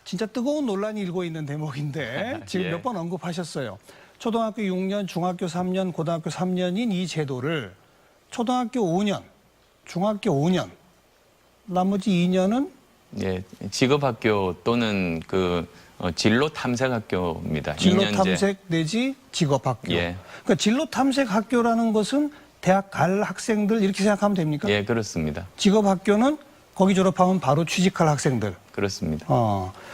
진짜 뜨거운 논란이 일고 있는 대목인데 지금 예. 몇 번 언급하셨어요. 초등학교 6년, 중학교 3년, 고등학교 3년인 이 제도를 초등학교 5년, 중학교 5년, 나머지 2년은 예, 직업학교 또는 진로 탐색학교입니다. 진로 2년제. 탐색 내지 직업학교. 예. 그러니까 진로 탐색 학교라는 것은 대학 갈 학생들 이렇게 생각하면 됩니까? 예, 그렇습니다. 직업학교는 거기 졸업하면 바로 취직할 학생들. 그렇습니다.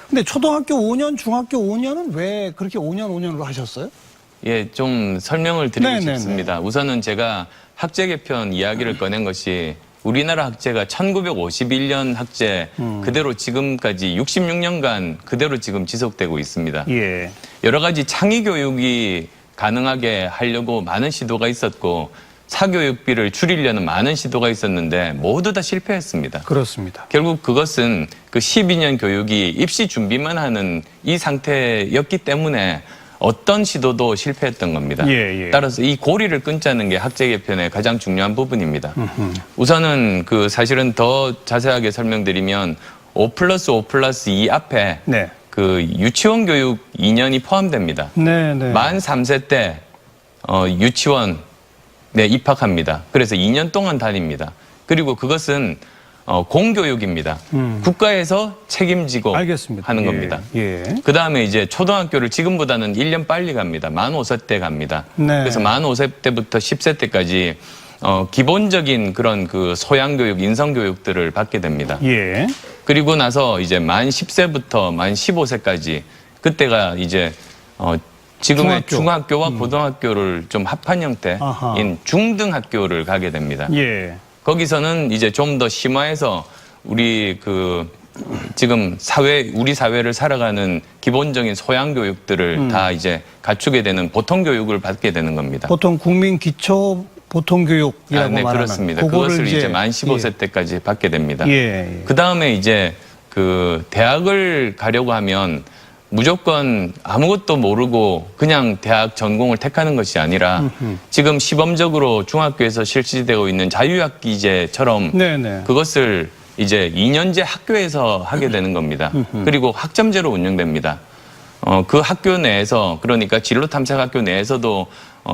근데 초등학교 5년, 중학교 5년은 왜 그렇게 5년, 5년으로 하셨어요? 예, 좀 설명을 드리고 네네네. 싶습니다. 우선은 제가 학제 개편 이야기를 꺼낸 것이 우리나라 학제가 1951년 학제 그대로 지금까지 66년간 그대로 지금 지속되고 있습니다. 예. 여러 가지 창의 교육이 가능하게 하려고 많은 시도가 있었고 사교육비를 줄이려는 많은 시도가 있었는데 모두 다 실패했습니다. 그렇습니다. 결국 그것은 그 12년 교육이 입시 준비만 하는 이 상태였기 때문에 어떤 시도도 실패했던 겁니다. 예, 예. 따라서 이 고리를 끊자는 게 학제 개편의 가장 중요한 부분입니다. 우선은 사실은 더 자세하게 설명드리면 5+5+2 앞에 네. 유치원 교육 2년이 포함됩니다. 네. 만 3세 때 유치원에 입학합니다. 그래서 2년 동안 다닙니다. 그리고 그것은 공교육입니다. 국가에서 책임지고 알겠습니다. 하는 예, 겁니다. 예. 그다음에 이제 초등학교를 지금보다는 1년 빨리 갑니다. 만 5세 때 갑니다. 네. 그래서 만 5세 때부터 10세 때까지 기본적인 그런 소양교육, 인성교육들을 받게 됩니다. 예. 그리고 나서 이제 만 10세부터 만 15세까지 그때가 이제 지금의 중학교와 고등학교를 좀 합한 형태인 아하. 중등학교를 가게 됩니다. 예. 거기서는 이제 좀 더 심화해서 우리 지금 우리 사회를 살아가는 기본적인 소양 교육들을 다 이제 갖추게 되는 보통 교육을 받게 되는 겁니다. 보통 국민 기초 보통 교육이라고 네, 말하는 그렇습니다. 그것을 이제 만 15세 예. 때까지 받게 됩니다. 예. 그 다음에 이제 대학을 가려고 하면 무조건 아무것도 모르고 그냥 대학 전공을 택하는 것이 아니라 지금 시범적으로 중학교에서 실시되고 있는 자유학기제처럼 네네. 그것을 이제 2년제 학교에서 하게 되는 겁니다. 그리고 학점제로 운영됩니다. 그 학교 내에서 그러니까 진로탐색학교 내에서도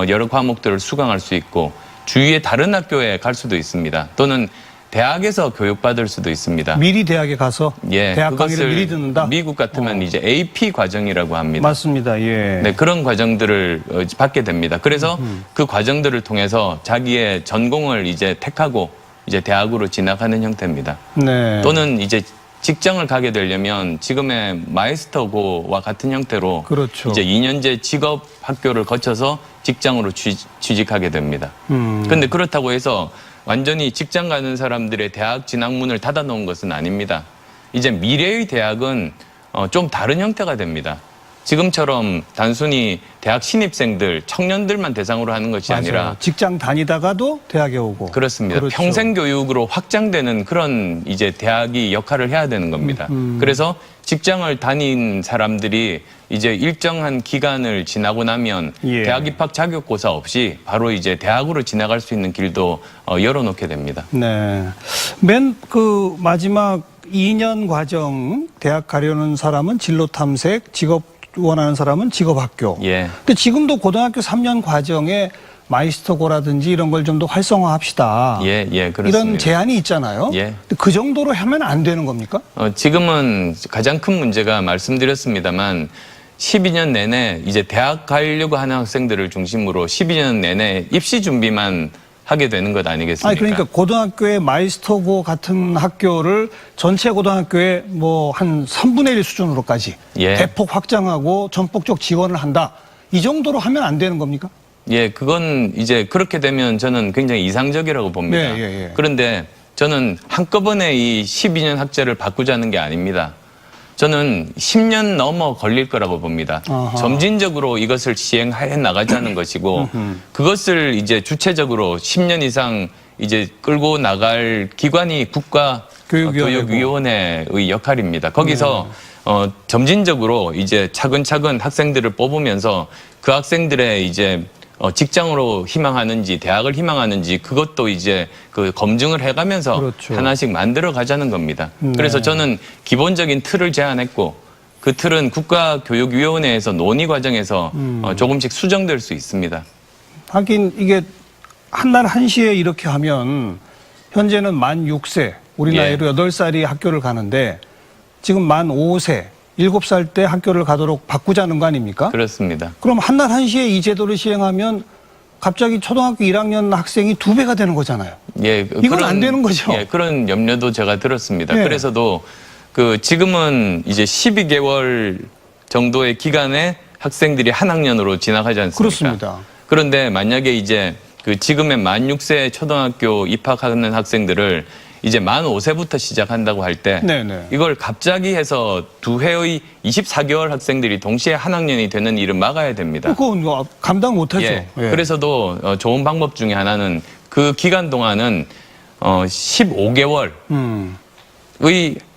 여러 과목들을 수강할 수 있고 주위의 다른 학교에 갈 수도 있습니다. 또는 대학에서 교육받을 수도 있습니다. 미리 대학에 가서 예, 대학 강의를 그것을 미리 듣는다? 미국 같으면 이제 AP 과정이라고 합니다. 맞습니다. 예. 네, 그런 과정들을 받게 됩니다. 그래서 그 과정들을 통해서 자기의 전공을 이제 택하고 이제 대학으로 진학하는 형태입니다. 네. 또는 이제 직장을 가게 되려면 지금의 마이스터고와 같은 형태로 그렇죠. 이제 2년제 직업 학교를 거쳐서 직장으로 취직하게 됩니다. 그런데 그렇다고 해서 완전히 직장 가는 사람들의 대학 진학문을 닫아놓은 것은 아닙니다. 이제 미래의 대학은 좀 다른 형태가 됩니다. 지금처럼 단순히 대학 신입생들, 청년들만 대상으로 하는 것이 맞아요. 아니라 직장 다니다가도 대학에 오고. 그렇습니다. 그렇죠. 평생 교육으로 확장되는 그런 이제 대학이 역할을 해야 되는 겁니다. 그래서 직장을 다닌 사람들이 이제 일정한 기간을 지나고 나면 예. 대학 입학 자격고사 없이 바로 이제 대학으로 지나갈 수 있는 길도 열어놓게 됩니다. 네. 마지막 2년 과정 대학 가려는 사람은 진로 탐색, 직업 원하는 사람은 직업학교. 예. 근데 지금도 고등학교 3년 과정에 마이스터고라든지 이런 걸 좀 더 활성화합시다. 예, 그렇습니다. 이런 제안이 있잖아요. 예. 근데 그 정도로 하면 안 되는 겁니까? 지금은 가장 큰 문제가 말씀드렸습니다만 12년 내내 이제 대학 가려고 하는 학생들을 중심으로 12년 내내 입시 준비만 하게 되는 것 아니겠습니까? 아니, 그러니까 고등학교의 마이스터고 같은 학교를 전체 고등학교의 한 3분의 1 수준으로까지 예. 대폭 확장하고 전폭적 지원을 한다. 이 정도로 하면 안 되는 겁니까? 예, 그건 이제 그렇게 되면 저는 굉장히 이상적이라고 봅니다. 예. 그런데 저는 한꺼번에 이 12년 학제를 바꾸자는 게 아닙니다. 저는 10년 넘어 걸릴 거라고 봅니다. 아하. 점진적으로 이것을 시행해 나가자는 것이고 그것을 이제 주체적으로 10년 이상 이제 끌고 나갈 기관이 국가교육위원회의 역할입니다. 거기서 점진적으로 이제 차근차근 학생들을 뽑으면서 그 학생들의 이제 직장으로 희망하는지 대학을 희망하는지 그것도 이제 검증을 해가면서 그렇죠. 하나씩 만들어 가자는 겁니다. 그래서 저는 기본적인 틀을 제안했고 그 틀은 국가교육위원회에서 논의 과정에서 조금씩 수정될 수 있습니다. 하긴 이게 한날 한시에 이렇게 하면 현재는 만 6세, 우리 예. 나이로 8살이 학교를 가는데 지금 만 5세, 7살 때 학교를 가도록 바꾸자는 거 아닙니까? 그렇습니다. 그럼 한날 한시에 이 제도를 시행하면 갑자기 초등학교 1학년 학생이 2배가 되는 거잖아요. 예, 이건 안 되는 거죠? 예, 그런 염려도 제가 들었습니다. 예. 그래서도 지금은 이제 12개월 정도의 기간에 학생들이 한 학년으로 진학하지 않습니까? 그렇습니다. 그런데 만약에 이제 지금의 만 6세 초등학교 입학하는 학생들을 이제 만 5세부터 시작한다고 할 때 네네. 이걸 갑자기 해서 두 해의 24개월 학생들이 동시에 한 학년이 되는 일을 막아야 됩니다. 그건 뭐 감당 못하죠. 예. 예. 그래서도 좋은 방법 중에 하나는 그 기간 동안은 15개월의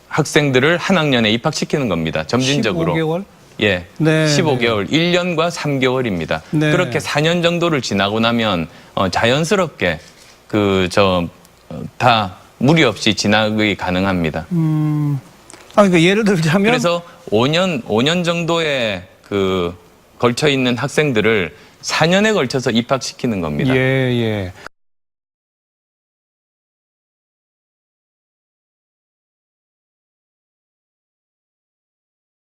학생들을 한 학년에 입학시키는 겁니다. 점진적으로. 15개월? 예. 네. 15개월, 1년과 3개월입니다. 네. 그렇게 4년 정도를 지나고 나면 자연스럽게 다 무리 없이 진학이 가능합니다. 그러니까 예를 들자면 그래서 5년 정도에 걸쳐 있는 학생들을 4년에 걸쳐서 입학시키는 겁니다. 예, 예.